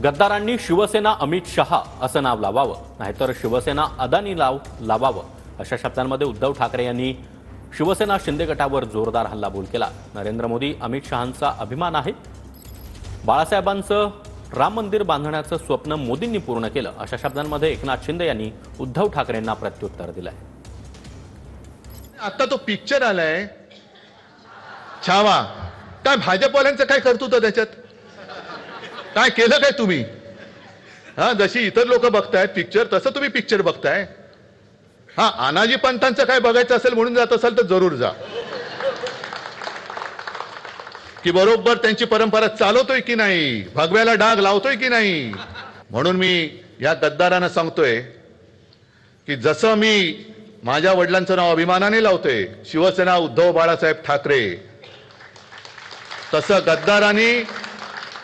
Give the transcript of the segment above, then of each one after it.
गद्दारांनी शिवसेना अमित शहा असं नाव लावावं, नाहीतर शिवसेना अदानी लावावं अशा शब्दांमध्ये उद्धव ठाकरे यांनी शिवसेना शिंदे गटावर जोरदार हल्लाबोल केला। नरेंद्र मोदी अमित शहांचा अभिमान आहे। बाळासाहेबांचं राम मंदिर बांधण्याचं स्वप्न मोदींनी पूर्ण केलं अशा शब्दांमध्ये एकनाथ शिंदे यांनी उद्धव ठाकरेंना प्रत्युत्तर दिलंय। आता तो पिक्चर आलाय छावा, काय भाजपवाल्यांचं काय कर्तृत्व त्याच्यात काय केलं काय तुम्ही? जशी इतर लोक बघतायत पिक्चर तसं तुम्ही पिक्चर बघताय। अनाजी पंतांचं काय बघायचं असेल म्हणून जात असाल तर जरूर जा, की बरोबर त्यांची परंपरा चालवतोय की नाही, भगव्याला डाग लावतोय की नाही। म्हणून मी या गद्दारांना सांगतोय की जसं मी माझ्या वडिलांचं नाव अभिमानाने लावतोय शिवसेना उद्धव बाळासाहेब ठाकरे, तसं गद्दारांनी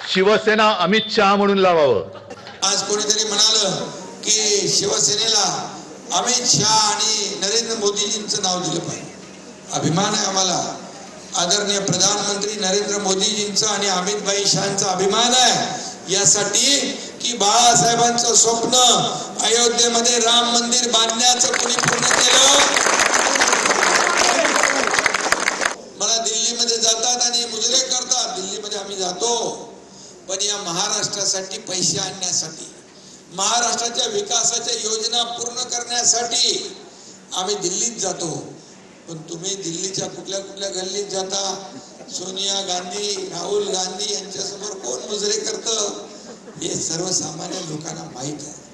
शिवसेना अमित शहा म्हणून लावावं। आज कोणीतरी म्हणालं की शिवसेनेला अमित शहा आणि नरेंद्र मोदीजींचं नाव दिलं पाहिजे। अभिमान आहे आम्हाला, आदरणीय प्रधानमंत्री नरेंद्र मोदीजींचं आणि अमितभाई शहांचा अभिमान आहे यासाठी की बाळासाहेबांचं स्वप्न अयोध्येमध्ये राम मंदिर बांधण्याचं कोणी पूर्ण केलं। मला दिल्लीमध्ये जातात आणि मुजरे करतात, दिल्लीमध्ये आम्ही जातो पण या महाराष्ट्रासाठी पैसे आणण्यासाठी, महाराष्ट्राच्या विकासाच्या योजना पूर्ण करण्यासाठी आम्ही दिल्लीत जातो। पण तुम्ही दिल्लीच्या कुठल्या कुठल्या गल्लीत जाता, सोनिया गांधी राहुल गांधी यांच्यासमोर कोण मुजरे करतं हे सर्वसामान्य लोकांना माहीत आहे।